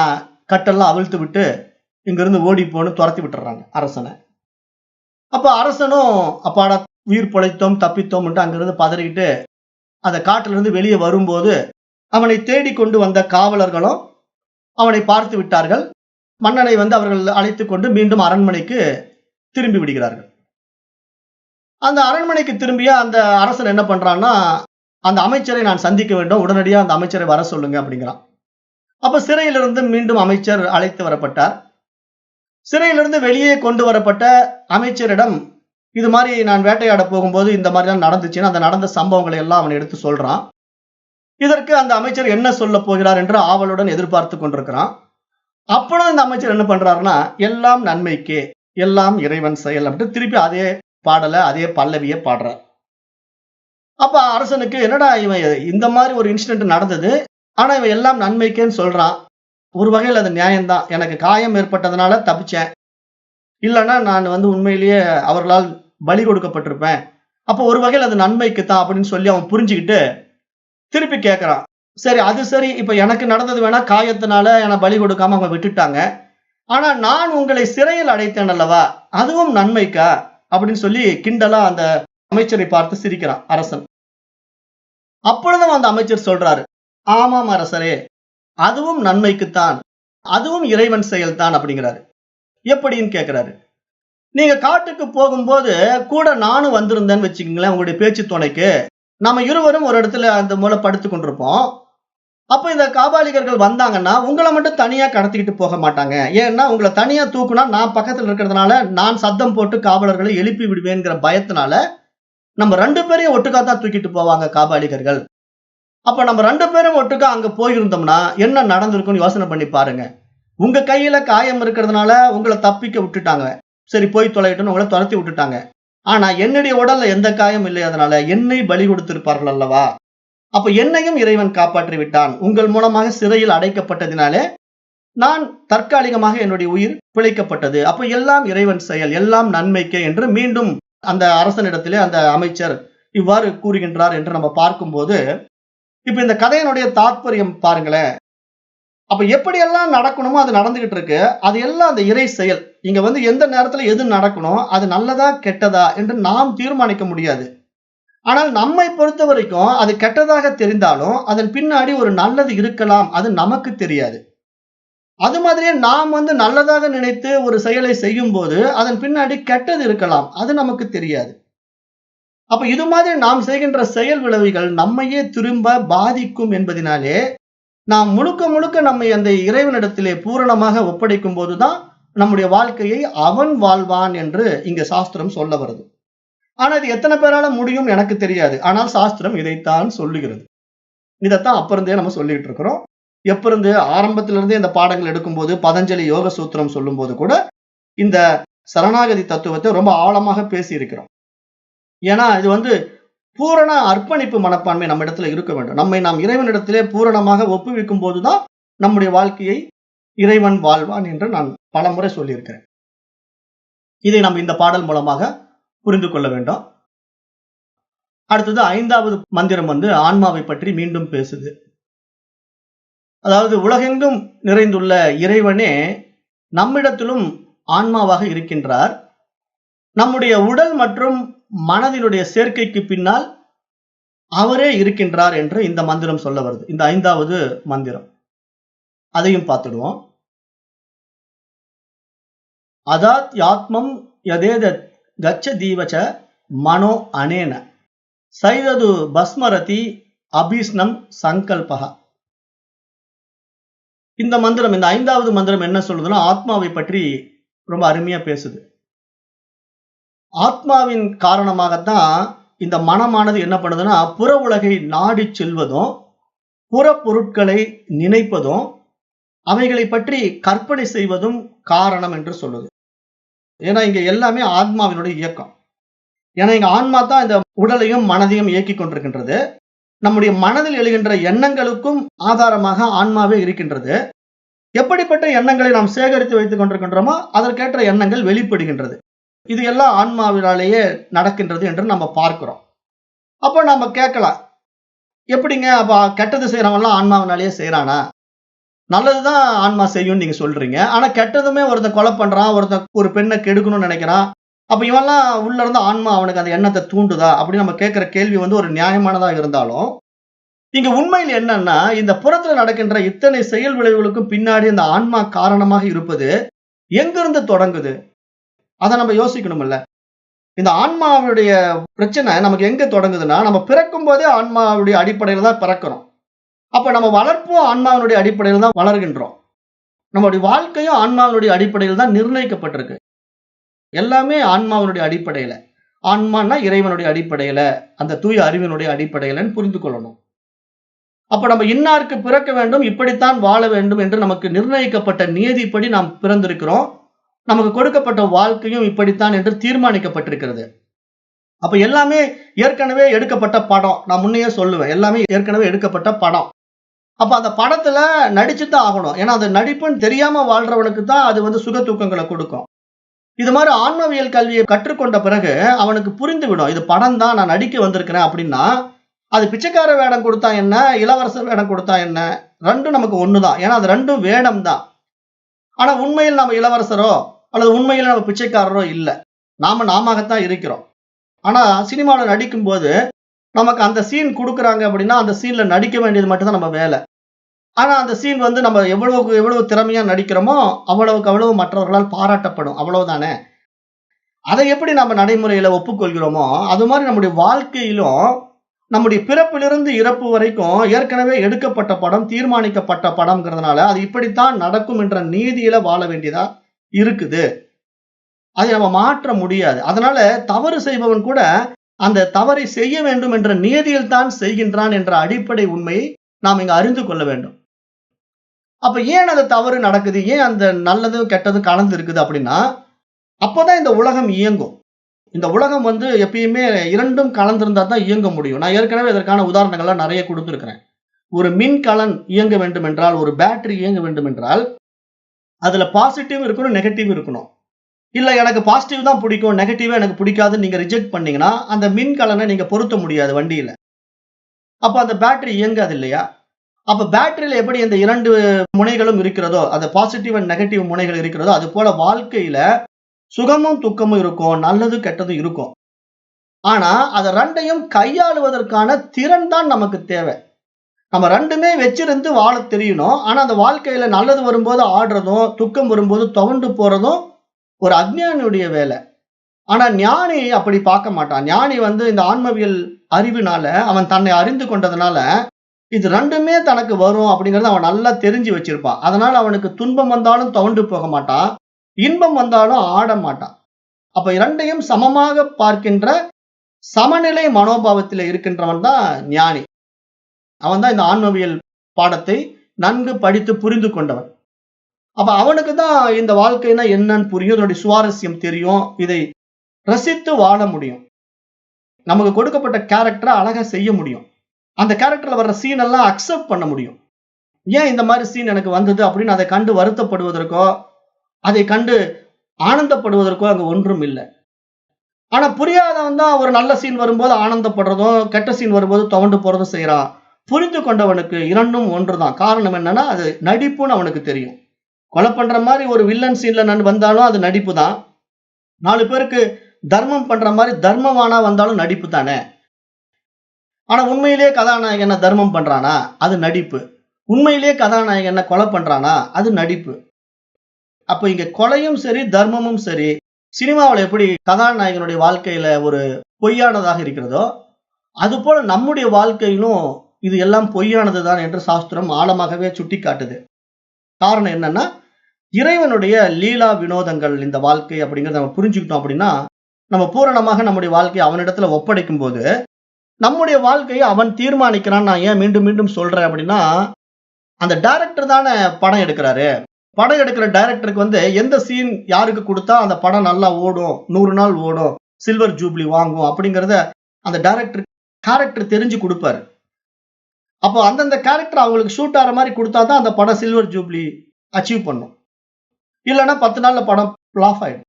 கட்டெல்லாம் அவிழ்த்து விட்டு இங்கிருந்து ஓடி போன்னு துரத்தி விட்டுறாங்க அரசனை. அப்ப அரசனும் அப்பாடா உயிர் பிழைத்தோம் தப்பித்தோம்ட்டு அங்கிருந்து பதறிக்கிட்டு அந்த காட்டுல இருந்து வெளியே வரும்போது அவனை தேடி கொண்டு வந்த காவலர்களும் அவனை பார்த்து விட்டார்கள். மன்னனை அவர்கள் அழைத்துக் கொண்டு மீண்டும் அரண்மனைக்கு திரும்பி விடுகிறார்கள். அந்த அரண்மனைக்கு திரும்பிய அந்த அரசன் என்ன பண்றான்னா, அந்த அமைச்சரை நான் சந்திக்க வேண்டும், உடனடியா அந்த அமைச்சரை வர சொல்லுங்க அப்படிங்கிறான். அப்ப சிறையிலிருந்து மீண்டும் அமைச்சர் அழைத்து வரப்பட்டார். சிறையிலிருந்து வெளியே கொண்டு வரப்பட்ட அமைச்சரிடம் இது மாதிரி நான் வேட்டையாட போகும்போது இந்த மாதிரிலாம் நடந்துச்சுன்னு அந்த நடந்த சம்பவங்களை எல்லாம் அவன் எடுத்து சொல்றான். இதற்கு அந்த அமைச்சர் என்ன சொல்ல போகிறார் என்று ஆவலுடன் எதிர்பார்த்து கொண்டிருக்கிறான். அப்பொழுது இந்த அமைச்சர் என்ன பண்றாருன்னா, எல்லாம் நன்மைக்கே, எல்லாம் இறைவன் செயல் அப்படின்னு திருப்பி அதே பாடல அதே பல்லவியை பாடுறார். அப்ப அரசனுக்கு என்னடா இவன் இந்த மாதிரி ஒரு இன்சிடென்ட் நடந்தது, ஆனா இவன் எல்லாம் நன்மைக்கேன்னு சொல்றான். ஒரு வகையில் அது நியாயம்தான், எனக்கு காயம் ஏற்பட்டதுனால தப்பிச்சேன், இல்லைன்னா நான் உண்மையிலேயே அவர்களால் பலி கொடுக்கப்பட்டிருப்பேன், அப்போ ஒரு வகையில் அது நன்மைக்கு தான் அப்படின்னு சொல்லி அவன் புரிஞ்சுக்கிட்டு திருப்பி கேட்கிறான். சரி அது சரி, இப்ப எனக்கு நடந்தது வேணா காயத்தினால என பலி கொடுக்காம அவங்க விட்டுட்டாங்க, ஆனா நான் உங்களை சிறையில் அடைத்தேன் அல்லவா, அதுவும் நன்மைக்கா அப்படின்னு சொல்லி கிண்டலா அந்த அமைச்சரை பார்த்து சிரிக்கிறான் அரசன். அப்பொழுதும் அந்த அமைச்சர் சொல்றாரு, ஆமாம் அரசரே, அதுவும் நன்மைக்குத்தான், அதுவும் இறைவன் செயல்தான் அப்படிங்கிறாரு. எப்படின்னு கேட்கிறாரு. நீங்க காட்டுக்கு போகும்போது கூட நானும் வந்திருந்தேன்னு வச்சுக்கீங்களேன், உங்களுடைய பேச்சு துணைக்கு, நம்ம இருவரும் ஒரு இடத்துல அந்த மூல படுத்து கொண்டிருப்போம். அப்ப இந்த காபாலிகர்கள் வந்தாங்கன்னா உங்களை மட்டும் தனியா கடத்திக்கிட்டு போக மாட்டாங்க, ஏன்னா உங்களை தனியா தூக்குனா நான் பக்கத்துல இருக்கிறதுனால நான் சத்தம் போட்டு காவலர்களை எழுப்பி விடுவேங்கிற பயத்தினால நம்ம 2 பேரையும் ஒட்டுக்கா தான் தூக்கிட்டு போவாங்க காபாலிகர்கள். அப்ப நம்ம 2 பேரும் ஒட்டுக்கா அங்க போயிருந்தோம்னா என்ன நடந்திருக்கும்னு யோசனை பண்ணி பாருங்க. உங்க கையில காயம் இருக்கிறதுனால உங்களை தப்பிக்க விட்டுட்டாங்க, சரி போய் தொலைட்டுன்னு உங்களை துரத்தி விட்டுட்டாங்க. ஆனா என்னுடைய உடல்ல எந்த காயம் இல்லை, அதனால என்னை பலி கொடுத்திருப்பார்கள் அல்லவா, அப்ப என்னையும் இறைவன் காப்பாற்றி விட்டான். உங்கள் மூலமாக சிறையில் அடைக்கப்பட்டதினாலே நான் தற்காலிகமாக என்னுடைய உயிர் பிழைக்கப்பட்டது. அப்ப எல்லாம் இறைவன் செயல், எல்லாம் நன்மைக்கே என்று மீண்டும் அந்த அரசனிடத்திலே அந்த அமைச்சர் இவ்வாறு கூறுகின்றார் என்று நம்ம பார்க்கும்போது, இப்ப இந்த கதையினுடைய தாற்பயம் பாருங்களேன். அப்ப எப்படியெல்லாம் நடக்கணுமோ அது நடந்துகிட்டு இருக்கு, அது எல்லாம் அந்த இறை செயல். இங்க எந்த நேரத்துல எது நடக்கணும், அது நல்லதா கெட்டதா என்று நாம் தீர்மானிக்க முடியாது. ஆனால் நம்மை பொறுத்த வரைக்கும் அது கெட்டதாக தெரிந்தாலும் அதன் பின்னாடி ஒரு நல்லது இருக்கலாம், அது நமக்கு தெரியாது. அது மாதிரியே நாம் நல்லதாக நினைத்து ஒரு செயலை செய்யும் போது அதன் பின்னாடி கெட்டது இருக்கலாம், அது நமக்கு தெரியாது. அப்ப இது மாதிரி நாம் செய்கின்ற செயல் விளைவுகள் நம்மையே திரும்ப பாதிக்கும் என்பதனாலே நாம் முழுக்க முழுக்க நம்மை அந்த இறைவனிடத்திலே பூரணமாக ஒப்படைக்கும் போதுதான் நம்முடைய வாழ்க்கையை அவன் வாழ்வான் என்று இங்க சாஸ்திரம் சொல்ல வருது. ஆனா இது எத்தனை பேரால முடியும் எனக்கு தெரியாது, ஆனால் சாஸ்திரம் இதைத்தான் சொல்லுகிறது. இதைத்தான் அப்ப இருந்தே நம்ம சொல்லிட்டு இருக்கிறோம். எப்ப இருந்து ஆரம்பத்திலிருந்தே இந்த பாடங்கள் எடுக்கும்போது பதஞ்சலி யோக சூத்திரம் சொல்லும் போது கூட இந்த சரணாகதி தத்துவத்தை ரொம்ப ஆழமாக பேசி இருக்கிறோம். ஏன்னா இது பூரண அர்ப்பணிப்பு மனப்பான்மை நம்ம இடத்துல இருக்க வேண்டும். நம்மை நாம் இறைவனிடத்திலே பூரணமாக ஒப்புவிக்கும் போதுதான் நம்முடைய வாழ்க்கையை இறைவன் வாழ்வான் என்று நான் பலமுறை சொல்லியிருக்கிறேன். இதை நம்ம இந்த பாடல் மூலமாக புரிந்து கொள்ள வேண்டும். அடுத்தது 5வது மந்திரம் ஆன்மாவை பற்றி மீண்டும் பேசுது. அதாவது உலகெங்கும் நிறைந்துள்ள இறைவனே நம்மிடத்திலும் ஆன்மாவாக இருக்கின்றார். நம்முடைய உடல் மற்றும் மனதினுடைய சேர்க்கைக்கு பின்னால் அவரே இருக்கின்றார் என்று இந்த மந்திரம் சொல்ல வருது. இந்த 5வது மந்திரம், அதையும் பார்த்துடுவோம். அதாத் யாத்மம் யதேத கச்சதீவச மனோ அனேன சைதது பஸ்மரதி அபீஷ்ணம் சங்கல்பஹ. இந்த மந்திரம், இந்த 5வது மந்திரம் என்ன சொல்லுதுன்னா, ஆத்மாவை பற்றி ரொம்ப அருமையா பேசுது. ஆத்மாவின் காரணமாகத்தான் இந்த மனமானது என்ன பண்ணுதுன்னா, புற உலகை நாடி செல்வதும் புற பொருட்களை நினைப்பதும் அவைகளை பற்றி கற்பனை செய்வதும் காரணம் என்று சொல்லுது. ஏன்னா இங்க எல்லாமே ஆத்மாவினுடைய இயக்கம். ஏன்னா இங்க ஆன்மா தான் இந்த உடலையும் மனதையும் இயக்கி கொண்டிருக்கின்றது. நம்முடைய மனதில் எழுகின்ற எண்ணங்களுக்கும் ஆதாரமாக ஆன்மாவே இருக்கின்றது. எப்படிப்பட்ட எண்ணங்களை நாம் சேகரித்து வைத்துக் கொண்டிருக்கின்றோமோ அதற்கேற்ற எண்ணங்கள் வெளிப்படுகின்றது. இது எல்லாம் ஆன்மாவினாலேயே நடக்கின்றது என்று நம்ம பார்க்கிறோம். அப்ப நம்ம கேட்கலாம், எப்படிங்க அப்ப கெட்டது செய்யறவன்லாம் ஆன்மாவினாலேயே செய்யறானா? நல்லதுதான் ஆன்மா செய்யும் நீங்க சொல்றீங்க. ஆனா கெட்டதுமே ஒருத்தன் கொலை பண்றான், ஒருத்தன் ஒரு பெண்ணை கெடுக்கணும்னு நினைக்கிறான். அப்ப இவன்லாம் உள்ள இருந்து ஆன்மா அவனுக்கு அந்த எண்ணத்தை தூண்டுதா அப்படின்னு நம்ம கேட்கிற கேள்வி ஒரு நியாயமானதா இருந்தாலும், இங்க உண்மையில் என்னன்னா, இந்த புறத்துல நடக்கின்ற இத்தனை செயல் விளைவுகளுக்கும் பின்னாடி இந்த ஆன்மா காரணமாக இருப்பது எங்கிருந்து தொடங்குது? அத நம்ம யோசிக்கணும்ல. இந்த ஆன்மாவுடைய பிரச்சனை நமக்கு எங்க தொடங்குதுன்னா, நம்ம பிறக்கும் போதே ஆன்மாவுடைய அடிப்படையில தான் பிறக்கிறோம். அப்ப நம்ம வளர்ப்பும் ஆன்மாவினுடைய அடிப்படையில தான் வளர்கின்றோம். நம்மளுடைய வாழ்க்கையும் ஆன்மாவினுடைய அடிப்படையில் தான் நிர்ணயிக்கப்பட்டிருக்கு. எல்லாமே ஆன்மாவினுடைய அடிப்படையில. ஆன்மான்னா இறைவனுடைய அடிப்படையில, அந்த தூய அறிவினுடைய அடிப்படையிலன்னு புரிந்து கொள்ளணும். அப்ப நம்ம இன்னாருக்கு பிறக்க வேண்டும், இப்படித்தான் வாழ வேண்டும் என்று நமக்கு நிர்ணயிக்கப்பட்ட நியதிப்படி நாம் பிறந்திருக்கிறோம். நமக்கு கொடுக்கப்பட்ட வாழ்க்கையும் இப்படித்தான் என்று தீர்மானிக்கப்பட்டிருக்கிறது. அப்ப எல்லாமே ஏற்கனவே எடுக்கப்பட்ட படம். நான் முன்னையே சொல்லுவேன். எல்லாமே ஏற்கனவே எடுக்கப்பட்ட படம். அப்ப அந்த படத்துல நடிச்சுதான் ஆகணும். ஏன்னா அந்த நடிப்புன்னு தெரியாம வாழ்றவனுக்கு தான் அது சுக தூக்கங்களை கொடுக்கும். இது மாதிரி ஆன்மவியல் கல்வியை கற்றுக்கொண்ட பிறகு அவனுக்கு புரிந்துவிடும். இது படம் தான், நான் நடிக்க வந்திருக்கிறேன் அப்படின்னா, அது பிச்சைக்கார வேடம் கொடுத்தா என்ன, இளவரசர் வேடம் கொடுத்தா என்ன, ரெண்டும் நமக்கு ஒண்ணுதான். ஏன்னா அது ரெண்டும் வேடம் தான். ஆனா உண்மையில் நம்ம இளவரசரோ அல்லது உண்மையில் நம்ம பிச்சைக்காரரோ இல்ல. நாமத்தான் இருக்கிறோம். ஆனா சினிமாவில் நடிக்கும் போது நமக்கு அந்த சீன் கொடுக்குறாங்க அப்படின்னா அந்த சீன்ல நடிக்க வேண்டியது மட்டும்தான் நம்ம வேலை. ஆனா அந்த சீன் நம்ம எவ்வளவுக்கு எவ்வளவு திறமையா நடிக்கிறோமோ அவ்வளவுக்கு அவ்வளவு மற்றவர்களால் பாராட்டப்படும். அவ்வளவுதானே. அதை எப்படி நம்ம நடைமுறையில ஒப்புக்கொள்கிறோமோ அது மாதிரி நம்முடைய வாழ்க்கையிலும் நம்முடைய பிறப்பிலிருந்து இறப்பு வரைக்கும் ஏற்கனவே எடுக்கப்பட்ட படம், தீர்மானிக்கப்பட்ட படம்ங்கிறதுனால அது இப்படித்தான் நடக்கும் என்ற நீதியில வாழ வேண்டியதா இருக்குது. அதை நம்ம மாற்ற முடியாது. அதனால தவறு செய்பவன் கூட அந்த தவறை செய்ய வேண்டும் என்ற நியதியில் தான் செய்கின்றான் என்ற அடிப்படை உண்மையை நாம் இங்க அறிந்து கொள்ள வேண்டும். அப்ப ஏன் அந்த தவறு நடக்குது, ஏன் அந்த நல்லதும் கெட்டதும் கலந்து இருக்குது அப்படின்னா, அப்பதான் இந்த உலகம் இயங்கும். இந்த உலகம் எப்பயுமே இரண்டும் கலந்திருந்தா தான் இயங்க முடியும். நான் ஏற்கனவே இதற்கான உதாரணங்கள்லாம் நிறைய கொடுத்திருக்கிறேன். ஒரு மின்கலன் இயங்க வேண்டும் என்றால், ஒரு பேட்டரி இயங்க வேண்டும் என்றால், அதுல பாசிட்டிவ் இருக்கணும், நெகட்டிவ் இருக்கணும். இல்ல எனக்கு பாசிட்டிவ் தான் பிடிக்கும், நெகட்டிவா எனக்கு பிடிக்காதுன்னு நீங்க ரிஜெக்ட் பண்ணீங்கன்னா, அந்த மின்கலனை நீங்க பொருத்த முடியாது வண்டியில. அப்ப அந்த பேட்டரி இயங்காது இல்லையா? அப்ப பேட்டரியில எப்படி இந்த 2 முனைகளும் இருக்கிறதோ, அந்த பாசிட்டிவ் அண்ட் நெகட்டிவ் முனைகள் இருக்கிறதோ, அது போல வாழ்க்கையில சுகமும் துக்கமும் இருக்கும், நல்லது கெட்டதும் இருக்கும். ஆனா அத 2யும் கையாளுவதற்கான திறன் தான் நமக்கு தேவை. நம்ம 2மே வச்சிருந்து வாழ தெரியணும். ஆனா அந்த வாழ்க்கையில நல்லது வரும்போது ஆடுறதும், துக்கம் வரும்போது துவண்டு போறதும் ஒரு அஞ்ஞானியுடைய வேலை. ஆனா ஞானி அப்படி பார்க்க மாட்டான். ஞானி இந்த ஆன்மவியல் அறிவினால அவன் தன்னை அறிந்து கொண்டதுனால இது 2மே தனக்கு வரும் அப்படிங்கறத அவன் நல்லா தெரிஞ்சு வச்சிருப்பான். அதனால அவனுக்கு துன்பம் வந்தாலும் துவண்டு போக மாட்டான், இன்பம் வந்தாலும் ஆட மாட்டான். அப்ப 2யும் சமமாக பார்க்கின்ற சமநிலை மனோபாவத்தில் இருக்கின்றவன் தான் ஞானி. அவன் தான் இந்த ஆன்மவியல் பாடத்தை நன்கு படித்து புரிந்து கொண்டவன். அப்ப அவனுக்கு தான் இந்த வாழ்க்கைனா என்னன்னு புரியும், இதனுடைய சுவாரஸ்யம் தெரியும், இதை ரசித்து வாழ முடியும். நமக்கு கொடுக்கப்பட்ட கேரக்டரை அழகா செய்ய முடியும். அந்த கேரக்டர்ல வர்ற சீன் எல்லாம் அக்செப்ட் பண்ண முடியும். ஏன் இந்த மாதிரி சீன் எனக்கு வந்தது அப்படின்னு அதை கண்டு வருத்தப்படுவதற்கோ அதை கண்டு ஆனந்தப்படுவதற்கோ அங்க ஒன்றும் இல்லை. ஆனா புரியாதவன் தான் ஒரு நல்ல சீன் வரும்போது ஆனந்தப்படுறதும், கெட்ட சீன் வரும்போது துவண்டு போறதும் செய்யறான். புரிந்து கொண்டவனுக்கு 2ம் ஒன்றுதான். காரணம் என்னன்னா அது நடிப்புன்னு அவனுக்கு தெரியும். கொலை பண்ற மாதிரி ஒரு வில்லன் சீன்ல வந்தாலும் அது நடிப்பு தான். 4 பேருக்கு தர்மம் பண்ற மாதிரி தர்மவானா வந்தாலும் நடிப்பு தானே. ஆனா உண்மையிலேயே கதாநாயகன் என்ன தர்மம் பண்றானா, அது நடிப்பு. உண்மையிலேயே கதாநாயகன் என்ன கொலை பண்றானா, அது நடிப்பு. அப்ப இங்க கொலையும் சரி, தர்மமும் சரி, சினிமாவில் எப்படி கதாநாயகனுடைய வாழ்க்கையில ஒரு பொய்யானதாக இருக்கிறதோ, அது போல நம்முடைய வாழ்க்கையிலும் இது எல்லாம் பொய்யானதுதான் என்று சாஸ்திரம் ஆழமாகவே சுட்டி காட்டுது. காரணம் என்னன்னா, இறைவனுடைய லீலா வினோதங்கள் இந்த வாழ்க்கை அப்படிங்கறத நம்ம புரிஞ்சுக்கிட்டோம் அப்படின்னா, நம்ம பூரணமாக நம்முடைய வாழ்க்கையை அவனிடத்துல ஒப்படைக்கும் போது நம்முடைய வாழ்க்கையை அவன் தீர்மானிக்கிறான். நான் ஏன் மீண்டும் மீண்டும் சொல்றேன் அப்படின்னா, அந்த டைரக்டர் தானே படம் எடுக்கிறாரு. படம் எடுக்கிற டைரக்டருக்கு எந்த சீன் யாருக்கு கொடுத்தா அந்த படம் நல்லா ஓடும், 100 நாள் ஓடும், சில்வர் ஜூப்ளி வாங்கும் அப்படிங்கறத அந்த கேரக்டர் தெரிஞ்சு கொடுப்பாரு. அப்போ அந்தந்த கேரக்டர் அவங்களுக்கு ஷூட் ஆகிற மாதிரி கொடுத்தாதான் அந்த படம் சில்வர் ஜூப்ளி அச்சீவ் பண்ணும். இல்லைன்னா 10 நாள்ல படம் ஃபிளாப் ஆயிடும்.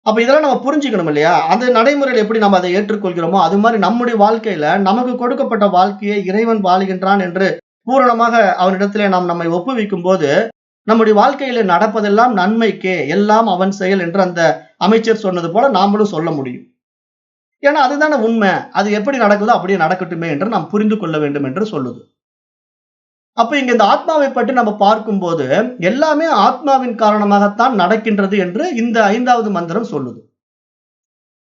அப்ப இதெல்லாம் நம்ம புரிஞ்சுக்கணும் இல்லையா? அந்த நடைமுறையில் எப்படி நம்ம அதை ஏற்றுக்கொள்கிறோமோ அது மாதிரி நம்முடைய வாழ்க்கையில நமக்கு கொடுக்கப்பட்ட வாழ்க்கையை இறைவன் வாழுகின்றான் என்று பூரணமாக அவனிடத்திலே நாம் நம்மை ஒப்புவிக்கும் போது நம்முடைய வாழ்க்கையில நடப்பதெல்லாம் நன்மைக்கே, எல்லாம் அவன் செயல் என்று அந்த அமைச்சர் சொன்னது போல நாமளும் சொல்ல முடியும். ஏன்னா அதுதானே உண்மை. அது எப்படி நடக்குதோ அப்படியே நடக்கட்டுமே என்று நாம் புரிந்து கொள்ள வேண்டும் என்று சொல்லுது. அப்ப இங்க இந்த ஆத்மாவை பற்றி நம்ம பார்க்கும்போது எல்லாமே ஆத்மாவின் காரணமாகத்தான் நடக்கின்றது என்று இந்த 5வது மந்திரம் சொல்லுது.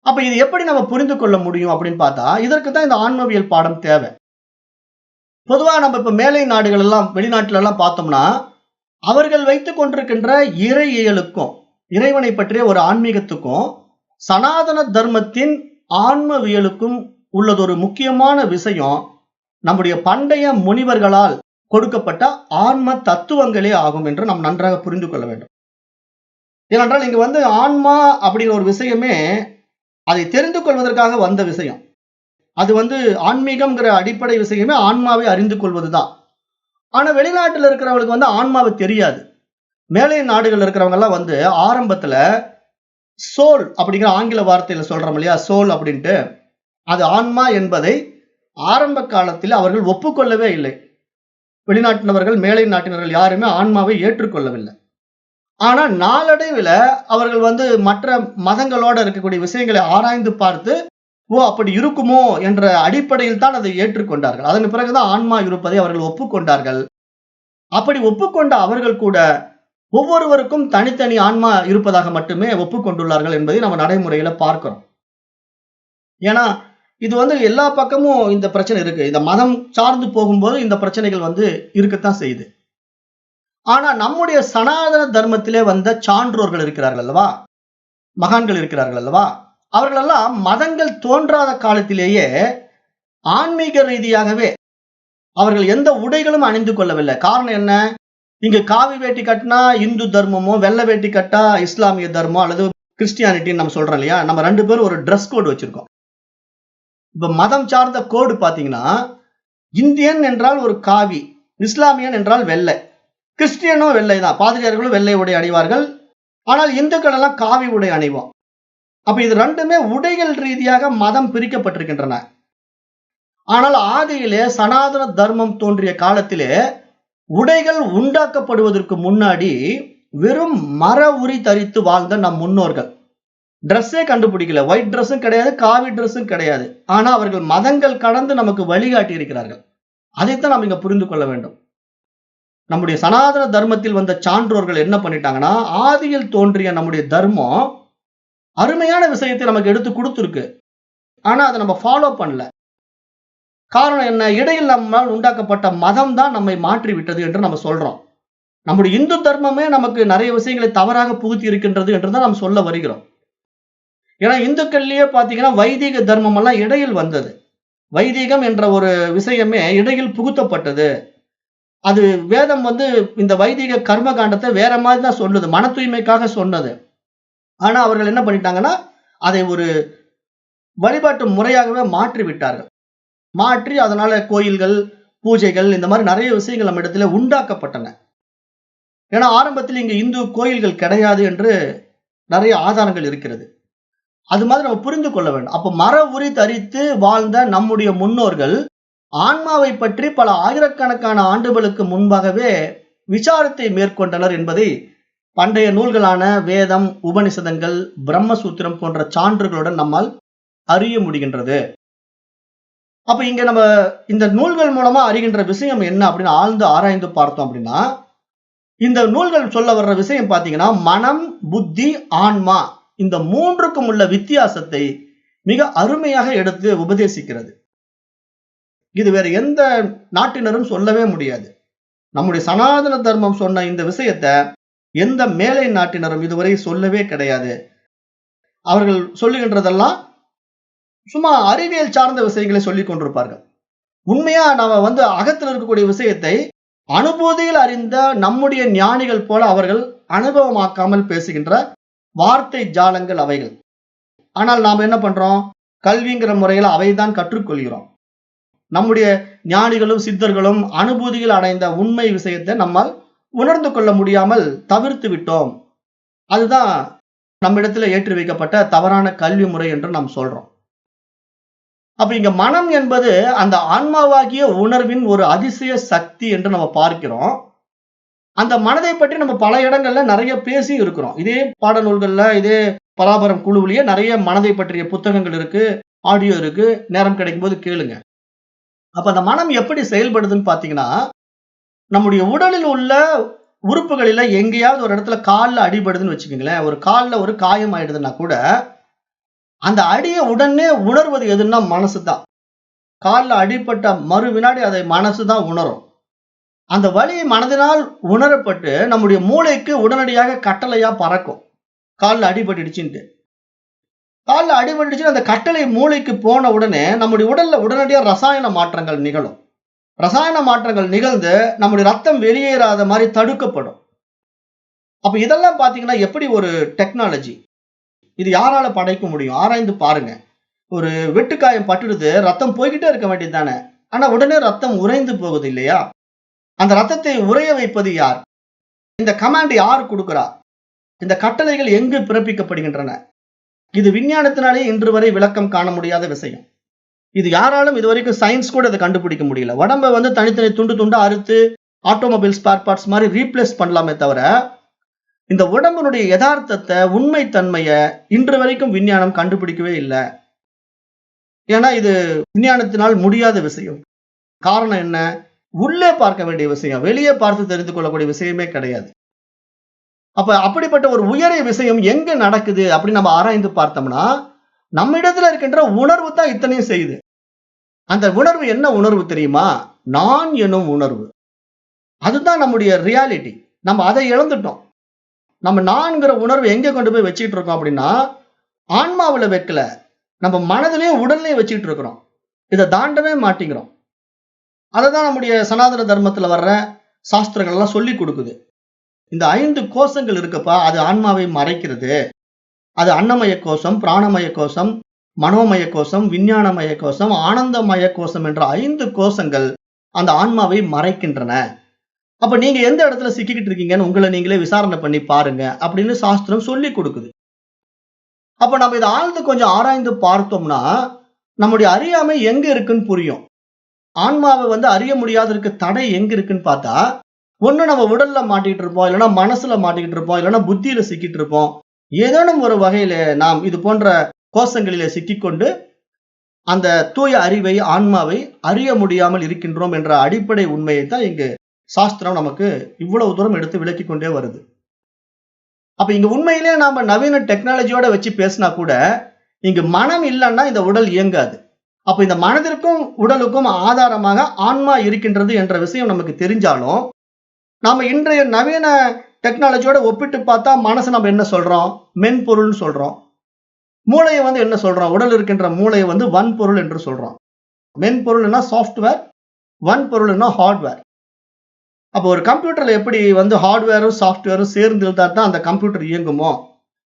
அப்ப இது எப்படி நம்ம புரிந்து கொள்ள முடியும் அப்படின்னு பார்த்தா, இதற்கு தான் இந்த ஆன்மவியல் பாடம் தேவை. பொதுவா நம்ம இப்ப மேலை நாடுகள் எல்லாம், வெளிநாட்டுல எல்லாம் பார்த்தோம்னா, அவர்கள் வைத்துக் கொண்டிருக்கின்ற இறையியலுக்கும் இறைவனை பற்றிய ஒரு ஆன்மீகத்துக்கும் சனாதன தர்மத்தின் ஆன்மவியலுக்கும் உள்ளது ஒரு முக்கியமான விஷயம் நம்முடைய பண்டைய முனிவர்களால் கொடுக்கப்பட்ட ஆன்ம தத்துவங்களே ஆகும் என்று நாம் நன்றாக புரிந்து கொள்ள வேண்டும். ஏனென்றால் இங்க ஆன்மா அப்படிங்கிற ஒரு விஷயமே அதை தெரிந்து கொள்வதற்காக வந்த விஷயம். அது ஆன்மீகம்ங்கிற அடிப்படை விஷயமே ஆன்மாவை அறிந்து கொள்வதுதான். ஆனா வெளிநாட்டுல இருக்கிறவங்களுக்கு ஆன்மாவை தெரியாது. மேலை நாடுகள் இருக்கிறவங்க எல்லாம் ஆரம்பத்துல சோல் அப்படிங்கிற ஆங்கில வார்த்தையில சொல்றோம் இல்லையா, சோல் அப்படின்ட்டு, அது ஆன்மா என்பதை ஆரம்ப காலத்தில் அவர்கள் ஒப்புக்கொள்ளவே இல்லை. வெளிநாட்டினவர்கள், மேலை நாட்டினர்கள் யாருமே ஆன்மாவை ஏற்றுக்கொள்ளவில்லை. ஆனா நாளடைவில் அவர்கள் மற்ற மதங்களோட இருக்கக்கூடிய விஷயங்களை ஆராய்ந்து பார்த்து, ஓ அப்படி இருக்குமோ என்ற அடிப்படையில் தான் அதை ஏற்றுக்கொண்டார்கள். அதன் பிறகுதான் ஆன்மா இருப்பதை அவர்கள் ஒப்புக்கொண்டார்கள். அப்படி ஒப்புக்கொண்ட அவர்கள் கூட ஒவ்வொருவருக்கும் தனித்தனி ஆன்மா இருப்பதாக மட்டுமே ஒப்புக்கொண்டுள்ளார்கள் என்பதை நம்ம நடைமுறையில பார்க்கிறோம். ஏன்னா இது எல்லா பக்கமும் இந்த பிரச்சனை இருக்கு. இந்த மதம் சார்ந்து போகும்போது இந்த பிரச்சனைகள் இருக்கத்தான் செய்யுது. ஆனா நம்முடைய சனாதன தர்மத்திலே வந்த சான்றோர்கள் இருக்கிறார்கள் அல்லவா, மகான்கள் இருக்கிறார்கள் அல்லவா, அவர்களெல்லாம் மதங்கள் தோன்றாத காலத்திலேயே ஆன்மீக ரீதியாகவே அவர்கள் எந்த உடைகளும் அணிந்து கொள்ளவில்லை. காரணம் என்ன? இங்க காவி வேட்டி கட்டினா இந்து தர்மமோ, வெள்ளை வேட்டி கட்டா இஸ்லாமிய தர்மம் அல்லது கிறிஸ்டியானிட்டின்னு நம்ம சொல்றோம் இல்லையா, நம்ம 2 பேரும் ஒரு ட்ரெஸ் கோடு வச்சிருக்கோம். இப்ப மதம் சார்ந்த கோடு பாத்தீங்கன்னா, இந்தியன் என்றால் ஒரு காவி, இஸ்லாமியன் என்றால் வெள்ளை, கிறிஸ்டியனும் வெள்ளை தான், பாதிரியார்களும் வெள்ளை உடை அணிவார்கள். ஆனால் இந்துக்கள் எல்லாம் காவி உடை அணிவோம். அப்ப இது 2மே உடைகள் ரீதியாக மதம் பிரிக்கப்பட்டிருக்கின்றன. ஆனால் ஆதியிலே சனாதன தர்மம் தோன்றிய காலத்திலே உடைகள் உண்டாக்கப்படுவதற்கு முன்னாடி வெறும் மர உரி தரித்து வாழ்ந்த நம் முன்னோர்கள் ட்ரெஸ்ஸே கண்டுபிடிக்கல. ஒயிட் ட்ரெஸ்ஸும் கிடையாது, காவி ட்ரெஸ்ஸும் கிடையாது. ஆனா அவர்கள் மதங்கள் கடந்து நமக்கு வழிகாட்டி இருக்கிறார்கள். அதைத்தான் நாம் இங்க புரிந்து கொள்ள வேண்டும். நம்முடைய சனாதன தர்மத்தில் வந்த சான்றோர்கள் என்ன பண்ணிட்டாங்கன்னா, ஆதியில் தோன்றிய நம்முடைய தர்மம் அருமையான விஷயத்தை நமக்கு எடுத்து கொடுத்துருக்கு. ஆனா அதை நம்ம ஃபாலோ பண்ணல. காரணம் என்ன? இடையில் நம்மால் உண்டாக்கப்பட்ட மதம் தான் நம்மை மாற்றி விட்டது என்று நம்ம சொல்றோம். நம்முடைய இந்து தர்மமே நமக்கு நிறைய விஷயங்களை தவறாக புகுத்தி இருக்கின்றது என்றுதான் நாம் சொல்ல வருகிறோம். ஏன்னா இந்துக்கள்லயே பாத்தீங்கன்னா வைதிக தர்மம் எல்லாம் இடையில் வந்தது. வைதிகம் என்ற ஒரு விஷயமே இடையில் புகுத்தப்பட்டது. அது வேதம் இந்த வைதிக கர்ம காண்டத்தை வேற மாதிரி தான் சொல்லுது, மன தூய்மைக்காக சொன்னது. ஆனா அவர்கள் என்ன பண்ணிட்டாங்கன்னா, அதை ஒரு வழிபாட்டு முறையாகவே மாற்றி விட்டார்கள். மாற்றி அதனால கோயில்கள், பூஜைகள், இந்த மாதிரி நிறைய விஷயங்கள் நம்ம இடத்துல உண்டாக்கப்பட்டன. ஏன்னா ஆரம்பத்தில் இங்க இந்து கோயில்கள் கிடையாது என்று நிறைய ஆதாரங்கள் இருக்கிறது. அது மாதிரி நம்ம புரிந்து கொள்ள வேண்டும். அப்ப மர உரி தரித்து வாழ்ந்த நம்முடைய முன்னோர்கள் ஆன்மாவை பற்றி பல ஆயிரக்கணக்கான ஆண்டுகளுக்கு முன்பாகவே விசாரத்தை மேற்கொண்டனர் என்பதை பண்டைய நூல்களான வேதம், உபனிஷதங்கள், பிரம்மசூத்திரம் போன்ற சான்றுகளுடன் நம்மால் அறிய முடிகின்றது. அப்ப இங்க நம்ம இந்த நூல்கள் மூலமா அறிகின்ற விஷயம் என்ன அப்படின்னு ஆழ்ந்து ஆராய்ந்து பார்த்தோம் அப்படின்னா, இந்த நூல்கள் சொல்ல வர்ற விஷயம் பாத்தீங்கன்னா, மனம், புத்தி, ஆன்மா இந்த 3க்கும் உள்ள வித்தியாசத்தை மிக அருமையாக எடுத்து உபதேசிக்கிறது. இது வேற எந்த நாட்டினரும் சொல்லவே முடியாது. நம்முடைய சனாதன தர்மம் சொன்ன இந்த விஷயத்தை எந்த மேலை நாட்டினரும் இதுவரை சொல்லவே கிடையாது. அவர்கள் சொல்லுகின்றதெல்லாம் சும்மா அறிவியல் சார்ந்த விஷயங்களை சொல்லிக் கொண்டிருப்பார்கள். உண்மையா நாம அகத்தில் இருக்கக்கூடிய விஷயத்தை அனுபூதியில் அறிந்த நம்முடைய ஞானிகள் போல அவர்கள் அனுபவமாக்காமல் பேசுகின்ற வார்த்தை ஜாலங்கள் அவைகள். ஆனால் நாம் என்ன பண்றோம்? கல்விங்கிற முறையில் அவைதான் கற்றுக்கொள்கிறோம். நம்முடைய ஞானிகளும் சித்தர்களும் அனுபூதியில் அடைந்த உண்மை விஷயத்தை நம்மால் உணர்ந்து கொள்ள முடியாமல் தவிர்த்து விட்டோம். அதுதான் நம்மிடத்துல ஏற்றி வைக்கப்பட்ட தவறான கல்வி முறை என்று நாம் சொல்றோம். அப்ப இங்க மனம் என்பது அந்த ஆன்மாவாகிய உணர்வின் ஒரு அதிசய சக்தி என்று நம்ம பார்க்கிறோம். அந்த மனதை பற்றி நம்ம பல இடங்கள்ல நிறைய பேசி இருக்கிறோம். இதே பாடநூல்கள்ல, இதே பராபரம் குழுவிலேயே நிறைய மனதை பற்றிய புத்தகங்கள் இருக்கு, ஆடியோ இருக்கு. நேரம் கிடைக்கும் போது கேளுங்க. அப்ப அந்த மனம் எப்படி செயல்படுதுன்னு பாத்தீங்கன்னா, நம்முடைய உடலில் உள்ள உறுப்புகளில எங்கேயாவது ஒரு இடத்துல கால்ல அடிபடுதுன்னு வச்சுக்கோங்களேன். ஒரு கால்ல ஒரு காயம் ஆயிடுதுன்னா கூட அந்த அடியை உடனே உணர்வது எதுன்னா மனசுதான். கால்ல அடிபட்ட மறு வினாடி அதை மனசுதான் உணரும். அந்த வலி மனதினால் உணரப்பட்டு நம்முடைய மூளைக்கு உடனடியாக கட்டளையா பறக்கும். கால்ல அடிபட்டுடுச்சுன்ட்டு. கால்ல அடிபட்டுடுச்சு அந்த கட்டளை மூளைக்கு போன உடனே நம்முடைய உடல்ல உடனடியா ரசாயன மாற்றங்கள் நிகழும். ரசாயன மாற்றங்கள் நிகழ்ந்து நம்முடைய ரத்தம் வெளியேறாத மாதிரி தடுக்கப்படும். அப்ப இதெல்லாம் பாத்தீங்கன்னா எப்படி ஒரு டெக்னாலஜி. இது யாரால படைக்க முடியும்? ஆராய்ந்து பாருங்க. ஒரு வெட்டுக்காயம் பட்டுடுது, ரத்தம் போய்கிட்டே இருக்க வேண்டியது தானே. ஆனா உடனே ரத்தம் உறைந்து போகுது இல்லையா? அந்த ரத்தத்தை உறைய வைப்பது யார்? இந்த கமாண்ட் யார் கொடுக்கிறா? இந்த கட்டளைகள் எங்கு பிறப்பிக்கப்படுகின்றன? இது விஞ்ஞானத்தினாலே இன்று வரை விளக்கம் காண முடியாத விஷயம். இது யாராலும் இதுவரைக்கும் சயின்ஸ் கூட இதை கண்டுபிடிக்க முடியல. உடம்ப வந்து தனித்தனி துண்டு துண்டா அறுத்து ஆட்டோமொபைல் ஸ்பேர் பார்ட்ஸ் மாதிரி ரீப்ளேஸ் பண்ணலாமே தவிர, இந்த உடம்புடைய யதார்த்தத்தை, உண்மை தன்மையை இன்று வரைக்கும் விஞ்ஞானம் கண்டுபிடிக்கவே இல்லை. ஏன்னா இது விஞ்ஞானத்தினால் முடியாத விஷயம். காரணம் என்ன? உள்ளே பார்க்க வேண்டிய விஷயம், வெளியே பார்த்து தெரிந்து கொள்ளக்கூடிய விஷயமே கிடையாது. அப்ப அப்படிப்பட்ட ஒரு உயரிய விஷயம் எங்க நடக்குது அப்படின்னு நம்ம ஆராய்ந்து பார்த்தோம்னா, நம்ம இடத்துல இருக்கின்ற உணர்வு தான் இத்தனையும் செய்யுது. அந்த உணர்வு என்ன உணர்வு தெரியுமா? நான் எனும் உணர்வு. அதுதான் நம்முடைய ரியாலிட்டி. நம்ம அதை இழந்துட்டோம். நம்ம நான்கிற உணர்வு எங்க கொண்டு போய் வச்சுட்டு இருக்கோம் அப்படின்னா, ஆன்மாவுல வைக்கல, நம்ம மனதிலையும் உடல்லையும் வச்சுட்டு இருக்கிறோம். இதை தாண்டவே மாட்டேங்கிறோம். அததான் நம்முடைய சனாதன தர்மத்துல வர்ற சாஸ்திரங்கள் எல்லாம் சொல்லி கொடுக்குது. இந்த 5 கோஷங்கள் இருக்குப்பா, அது ஆன்மாவை மறைக்கிறது. அது அன்னமய கோஷம், பிராணமய கோஷம், மனோமய கோஷம், விஞ்ஞானமய கோஷம், ஆனந்தமய கோஷம் என்ற 5 கோஷங்கள் அந்த ஆன்மாவை மறைக்கின்றன. அப்ப நீங்க எந்த இடத்துல சிக்கிக்கிட்டு இருக்கீங்கன்னு உங்களை நீங்களே விசாரணை பண்ணி பாருங்க அப்படின்னு சாஸ்திரம் சொல்லி கொடுக்குது. அப்ப நம்ம இதை ஆழ்ந்து கொஞ்சம் ஆராய்ந்து பார்த்தோம்னா நம்முடைய அறியாமை எங்க இருக்குன்னு புரியும். ஆன்மாவை வந்து அறிய முடியாததற்கு தடை எங்க இருக்குன்னு பார்த்தா, ஒண்ணு நம்ம உடல்ல மாட்டிக்கிட்டு இருப்போம், இல்லைன்னா மனசுல மாட்டிக்கிட்டு இருப்போம், இல்லைன்னா புத்தியில சிக்கிட்டு இருப்போம். ஏதேனும் ஒரு வகையில நாம் இது போன்ற கோஷங்களிலே சிக்கிக்கொண்டு அந்த தூய அறிவை, ஆன்மாவை அறிய முடியாமல் இருக்கின்றோம் என்ற அடிப்படை உண்மையை தான் இங்கு சாஸ்திரம் நமக்கு இவ்வளவு தூரம் எடுத்து விளக்கி கொண்டே வருது. அப்ப இங்க உண்மையிலே நாம நவீன டெக்னாலஜியோட வச்சு பேசினா கூட இங்கு மனம் இல்லைன்னா இந்த உடல் இயங்காது. அப்ப இந்த மனதிற்கும் உடலுக்கும் ஆதாரமாக ஆன்மா இருக்கின்றது என்ற விஷயம் நமக்கு தெரிஞ்சாலும், நாம இன்றைய நவீன டெக்னாலஜியோட ஒப்பிட்டு பார்த்தா மனசு நம்ம என்ன சொல்றோம்? மென்பொருள்னு சொல்றோம். மூளையை வந்து என்ன சொல்றோம்? உடல் இருக்கின்ற மூளையை வந்து வன்பொருள் என்று சொல்றோம். மென்பொருள்னா சாஃப்ட்வேர், வன்பொருள்னா ஹார்ட்வேர். அப்போ ஒரு கம்ப்யூட்டர்ல எப்படி வந்து ஹார்ட்வேரும் சாஃப்ட்வேரும் சேர்ந்து இருந்தா தான் அந்த கம்ப்யூட்டர் இயங்குமோ,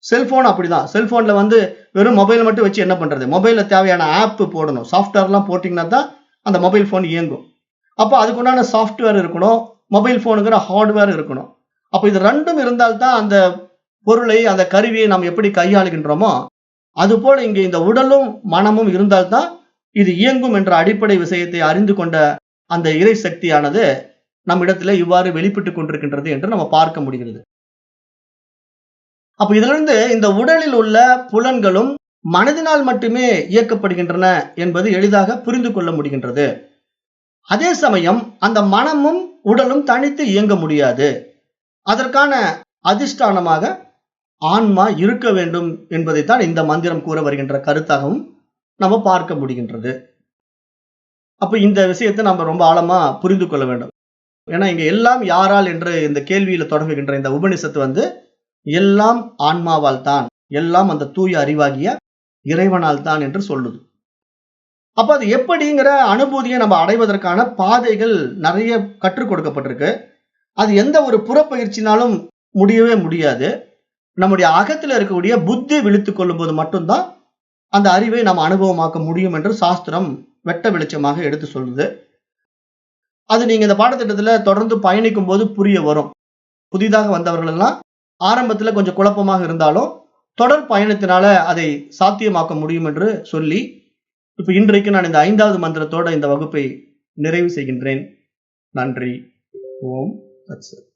செல்போன் அப்படிதான். செல்போன்ல வந்து வெறும் மொபைல் மட்டும் வச்சு என்ன பண்றது? மொபைல்ல தேவையான ஆப் போடணும், சாஃப்ட்வேர்லாம் போட்டீங்கன்னா தான் அந்த மொபைல் போன் இயங்கும். அப்போ அதுக்குண்டான சாஃப்ட்வேர் இருக்கணும், மொபைல் போனுங்கிற ஹார்ட்வேர் இருக்கணும். அப்போ இது ரெண்டும் இருந்தால்தான் அந்த பொருளை, அந்த கருவியை நாம் எப்படி கையாளுகின்றோமோ அதுபோல இங்கே இந்த உடலும் மனமும் இருந்தால்தான் இது இயங்கும் என்ற அடிப்படை விஷயத்தை அறிந்து கொண்ட அந்த இறை சக்தியானது நம்மிடத்துல இவ்வாறு வெளிப்பட்டுக் கொண்டிருக்கின்றது என்று நம்ம பார்க்க முடிகிறது. அப்ப இதிலிருந்து இந்த உடலில் உள்ள புலன்களும் மனதினால் மட்டுமே இயக்கப்படுகின்றன என்பது எளிதாக புரிந்து கொள்ள முடிகின்றது. அதே சமயம் அந்த மனமும் உடலும் தனித்து இயங்க முடியாது. அதற்கான அதிஷ்டானமாக ஆன்மா இருக்க வேண்டும் என்பதைத்தான் இந்த மந்திரம் கூற வருகின்ற கருத்தாகவும் நம்ம பார்க்க முடிகின்றது. அப்ப இந்த விஷயத்தை நம்ம ரொம்ப ஆழமா புரிந்து கொள்ள வேண்டும். ஏன்னா இங்க எல்லாம் யாரால் என்று இந்த கேள்வியில தொடங்குகின்ற இந்த உபனிஷத்து வந்து எல்லாம் ஆன்மாவால் தான், எல்லாம் அந்த தூய அறிவாகிய இறைவனால் தான் என்று சொல்லுது. அப்ப அது எப்படிங்கிற அனுபூதியை நம்ம அடைவதற்கான பாதைகள் நிறைய கற்றுக் கொடுக்கப்பட்டிருக்கு. அது எந்த ஒரு புறப்பயிற்சினாலும் முடியவே முடியாது. நம்முடைய அகத்துல இருக்கக்கூடிய புத்தி விழித்துக் கொள்ளும் போது மட்டும்தான் அந்த அறிவை நாம் அனுபவமாக்க முடியும் என்று சாஸ்திரம் வெட்ட வெளிச்சமாக எடுத்து சொல்லுது. அது நீங்க இந்த பாடத்திட்டத்துல தொடர்ந்து பயணிக்கும் போது புரிய வரும். புதிதாக வந்தவர்கள் எல்லாம் ஆரம்பத்துல கொஞ்சம் குழப்பமாக இருந்தாலும் தொடர் பயணத்தினால அதை சாத்தியமாக்க முடியும் என்று சொல்லி இப்ப இன்றைக்கு நான் இந்த 5வது மந்திரத்தோட இந்த வகுப்பை நிறைவு செய்கின்றேன். நன்றி. ஓம் தத்சத்.